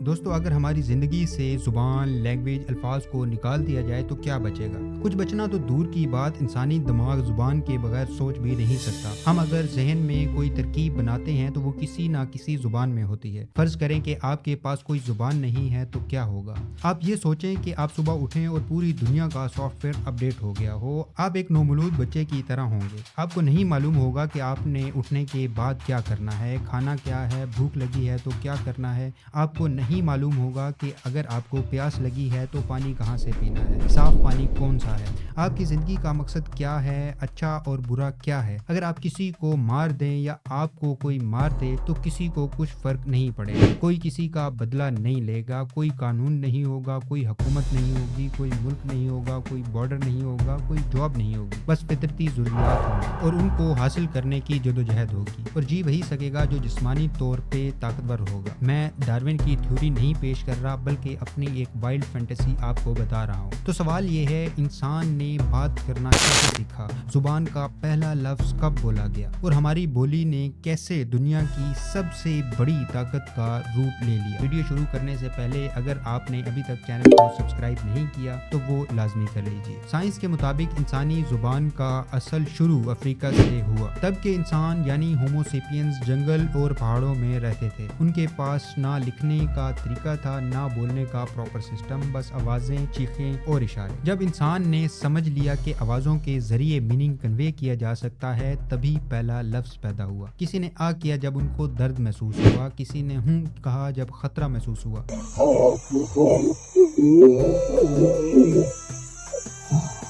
دوستو اگر ہماری زندگی سے زبان، لینگویج، الفاظ کو نکال دیا جائے تو کیا بچے گا؟ کچھ بچنا تو دور کی بات، انسانی دماغ زبان کے بغیر سوچ بھی نہیں سکتا۔ ہم اگر ذہن میں کوئی ترکیب بناتے ہیں تو وہ کسی نہ کسی زبان میں ہوتی ہے۔ فرض کریں کہ آپ کے پاس کوئی زبان نہیں ہے تو کیا ہوگا؟ آپ یہ سوچیں کہ آپ صبح اٹھیں اور پوری دنیا کا سافٹ ویئر اپڈیٹ ہو گیا ہو۔ آپ ایک نومولود بچے کی طرح ہوں گے۔ آپ کو نہیں معلوم ہوگا کہ آپ نے اٹھنے کے بعد کیا کرنا ہے، کھانا کیا ہے، بھوک لگی ہے تو کیا کرنا ہے۔ آپ کو نہیں معلوم ہوگا کہ اگر آپ کو پیاس لگی ہے تو پانی کہاں سے پینا ہے، صاف پانی کون سا ہے، آپ کی زندگی کا مقصد کیا ہے، اچھا اور برا کیا ہے۔ اگر آپ کسی کو مار دیں یا آپ کو کوئی مار دے تو کسی کو کچھ فرق نہیں پڑے گا۔ کوئی کسی کا بدلہ نہیں لے گا، کوئی قانون نہیں ہوگا، کوئی حکومت نہیں ہوگی، کوئی ملک نہیں ہوگا، کوئی بارڈر نہیں ہوگا، کوئی جاب نہیں ہوگی۔ بس فطرتی ضروریات ہوں گی اور ان کو حاصل کرنے کی جدوجہد ہوگی، اور جی وہی سکے گا جو جسمانی طور پہ طاقتور ہوگا۔ میں ڈارون کی تھیوری نہیں پیش کر رہا، بلکہ اپنی ایک وائلڈ فینٹیسی آپ کو بتا رہا ہوں۔ تو سوال یہ ہے، انسان نے بات کرنا کیسے سیکھا؟ زبان کا پہلا لفظ کب بولا گیا؟ اور ہماری بولی نے کیسے دنیا کی سب سے بڑی طاقت کا روپ لے لیا؟ ویڈیو شروع کرنے سے پہلے اگر آپ نے ابھی تک چینل کو سبسکرائب نہیں کیا تو وہ لازمی کر لیجیے۔ سائنس کے مطابق انسانی زبان کا اصل شروع افریقہ سے ہوا۔ تب کے انسان یعنی ہومو سیپینز جنگل اور پہاڑوں میں رہتے تھے۔ ان کے پاس نہ لکھنے کا طریقہ تھا، نہ بولنے کا پراپر سسٹم، بس آوازیں، چیخیں اور اشارے۔ جب انسان نے سمجھ لیا کہ آوازوں کے ذریعے میننگ کنوے کیا جا سکتا ہے، تبھی پہلا لفظ پیدا ہوا۔ کسی نے آ کیا جب ان کو درد محسوس ہوا، کسی نے ہوں کہا جب خطرہ محسوس ہوا،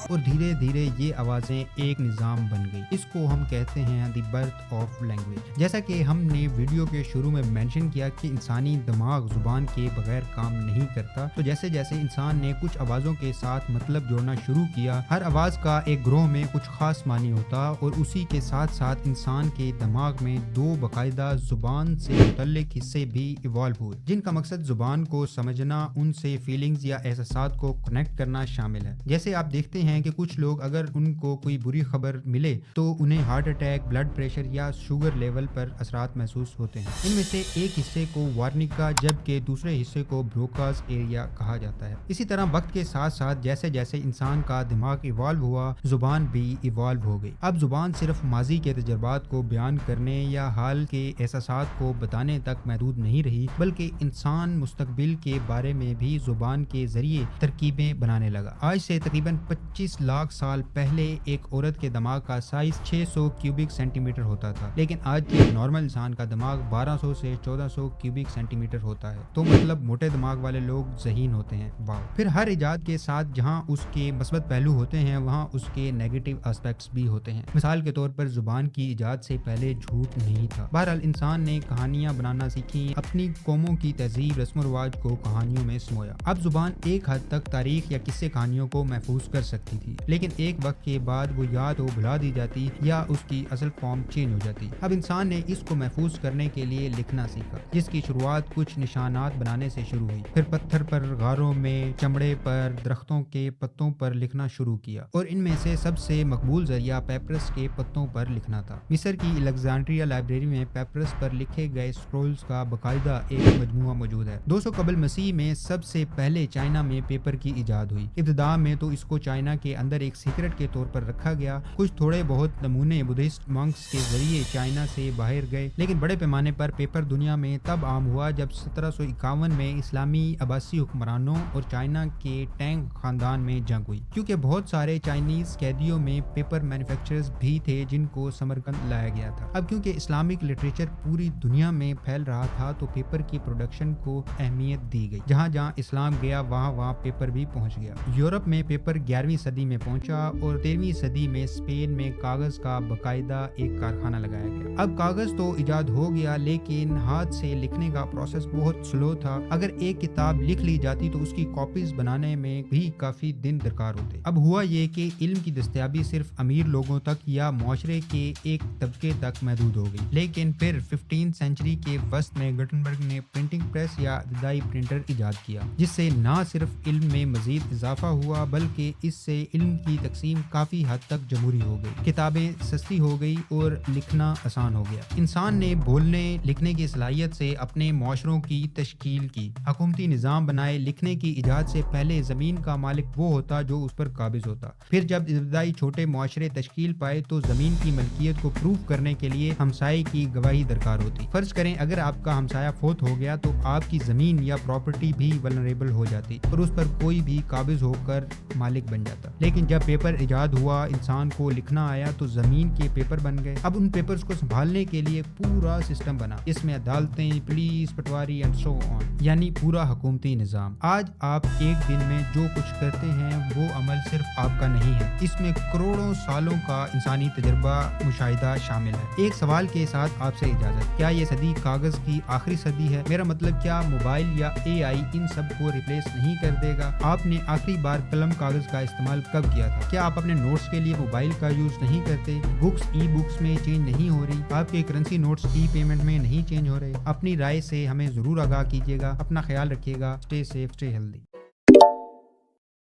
اور دھیرے دھیرے یہ آوازیں ایک نظام بن گئی۔ اس کو ہم کہتے ہیں دی برتھ آف لینگویج۔ جیسا کہ ہم نے ویڈیو کے شروع میں مینشن کیا کہ انسانی دماغ زبان کے بغیر کام نہیں کرتا، تو جیسے جیسے انسان نے کچھ آوازوں کے ساتھ مطلب جوڑنا شروع کیا، ہر آواز کا ایک گروہ میں کچھ خاص معنی ہوتا، اور اسی کے ساتھ ساتھ انسان کے دماغ میں دو باقاعدہ زبان سے متعلق حصے بھی ایوالو ہوئے، جن کا مقصد زبان کو سمجھنا، ان سے فیلنگز یا احساسات کو کنیکٹ کرنا شامل ہے۔ جیسے آپ دیکھتے ہیں کہ کچھ لوگ اگر ان کو کوئی بری خبر ملے تو انہیں ہارٹ اٹیک، بلڈ پریشر یا شوگر لیول پر اثرات محسوس ہوتے ہیں۔ ان میں سے ایک حصے کو وارنیکا جبکہ دوسرے حصے کو بروکاز ایریا کہا جاتا ہے۔ اسی طرح وقت کے ساتھ ساتھ جیسے جیسے انسان کا دماغ ایوالو ہوا، زبان بھی ایوالو ہو گئی۔ اب زبان صرف ماضی کے تجربات کو بیان کرنے یا حال کے احساسات کو بتانے تک محدود نہیں رہی، بلکہ انسان مستقبل کے بارے میں بھی زبان کے ذریعے ترکیبیں بنانے لگا۔ آج سے تقریباً 25 لاکھ سال پہلے ایک عورت کے دماغ کا سائز 600 کیوبک سینٹی میٹر ہوتا تھا، لیکن آج کے نارمل انسان کا دماغ 1200 سے 1400 کیوبک سینٹی میٹر ہوتا ہے۔ تو مطلب موٹے دماغ والے لوگ ذہین ہوتے ہیں۔ واو۔ پھر ہر ایجاد کے ساتھ جہاں اس کے مثبت پہلو ہوتے ہیں، وہاں اس کے نیگیٹو اسپیکٹس بھی ہوتے ہیں۔ مثال کے طور پر زبان کی ایجاد سے پہلے جھوٹ نہیں تھا۔ بہرحال انسان نے کہانیاں بنانا سیکھی، اپنی قوموں کی تہذیب، رسم و رواج کو کہانیوں میں سمویا۔ اب زبان ایک حد تک تاریخ یا قصے کہانیوں کو محفوظ کر سکتی تھی، لیکن ایک وقت کے بعد وہ یا تو بھلا دی جاتی یا اس کی اصل فارم چینج ہو جاتی۔ اب انسان نے اس کو محفوظ کرنے کے لیے لکھنا سیکھا، جس کی شروعات کچھ نشانات بنانے سے شروع ہوئی، پھر پتھر پر، غاروں میں، چمڑے پر، درختوں کے پتوں پر لکھنا شروع کیا، اور ان میں سے سب سے مقبول ذریعہ پیپرس کے پتوں پر لکھنا تھا۔ مصر کی الیگزینڈریا لائبریری میں پیپرس پر لکھے گئے سکرولز کا باقاعدہ ایک مجموعہ موجود ہے۔ 200 قبل مسیح میں سب سے پہلے چائنا میں پیپر کی ایجاد ہوئی۔ ابتدا میں تو اس کو چائنا کے اندر ایک سیکرٹ کے طور پر رکھا گیا۔ کچھ تھوڑے بہت نمونے بدھسٹ مونکس کے ذریعے چائنا سے باہر گئے، لیکن بڑے پیمانے پر پیپر دنیا میں تب عام ہوا جب 1751 میں اسلامی عباسی حکمرانوں اور چائنا کے ٹینگ خاندان میں جنگ ہوئی، کیونکہ بہت سارے چائنیز قیدیوں میں پیپر مینوفیکچررز بھی تھے جن کو سمرقند لایا گیا تھا۔ اب کیونکہ اسلامک لٹریچر پوری دنیا میں پھیل رہا تھا تو پیپر کی پروڈکشن کو اہمیت دی گئی۔ جہاں جہاں اسلام گیا وہاں وہاں پیپر بھی پہنچ گیا۔ یورپ میں پیپر 11ویں صدی میں پہنچا، اور 13ویں صدی میں اسپین میں کاغذ کا باقاعدہ ایک کارخانہ لگایا گیا۔ اب کاغذ تو ایجاد ہو گیا، لیکن ہاتھ سے لکھنے کا پروسیس بہت سلو تھا۔ اگر ایک کتاب لکھ لی جاتی تو اس کی کاپیز بنانے میں بھی کافی دن درکار ہوتے۔ اب ہوا یہ کہ علم کی دستیابی صرف امیر لوگوں تک یا معاشرے کے ایک طبقے تک محدود ہو گئی، لیکن پھر 15 سینچری کے وسط میں گٹنبرگ نے پرنٹنگ پریس یا ابتدائی پرنٹر ایجاد کیا، جس سے نہ صرف علم میں مزید اضافہ ہوا بلکہ اس سے سے علم کی تقسیم کافی حد تک جمہوری ہو گئی، کتابیں سستی ہو گئی اور لکھنا آسان ہو گیا۔ انسان نے بولنے لکھنے کی صلاحیت سے اپنے معاشروں کی تشکیل کی، حکومتی نظام بنائے۔ لکھنے کی ایجاد سے پہلے زمین کا مالک وہ ہوتا جو اس پر قابض ہوتا۔ پھر جب ابتدائی چھوٹے معاشرے تشکیل پائے تو زمین کی ملکیت کو پروف کرنے کے لیے ہمسائے کی گواہی درکار ہوتی۔ فرض کریں اگر آپ کا ہمسایہ فوت ہو گیا تو آپ کی زمین یا پراپرٹی بھی ولنریبل ہو جاتی اور اس پر کوئی بھی قابض ہو کر مالک بن جاتا۔ لیکن جب پیپر ایجاد ہوا، انسان کو لکھنا آیا تو زمین کے پیپر بن گئے۔ اب ان پیپرز کو سنبھالنے کے لیے پورا سسٹم بنا، اس میں عدالتیں، پولیس، پٹواری اینڈ سو آن، یعنی پورا حکومتی نظام۔ آج آپ ایک دن میں جو کچھ کرتے ہیں وہ عمل صرف آپ کا نہیں ہے، اس میں کروڑوں سالوں کا انسانی تجربہ مشاہدہ شامل ہے۔ ایک سوال کے ساتھ آپ سے اجازت، کیا یہ صدی کاغذ کی آخری صدی ہے؟ میرا مطلب کیا موبائل یا اے آئی ان سب کو ریپلیس نہیں کر دے گا؟ آپ نے آخری بار قلم کاغذ کا استعمال کب کیا تھا؟ کیا آپ اپنے نوٹس کے لیے موبائل کا یوز نہیں کرتے؟ بکس ای بکس میں چینج نہیں ہو رہی؟ آپ کے کرنسی نوٹس ای پیمنٹ میں نہیں چینج ہو رہے؟ اپنی رائے سے ہمیں ضرور آگاہ کیجیے گا۔ اپنا خیال رکھیے گا۔ Stay safe, stay healthy.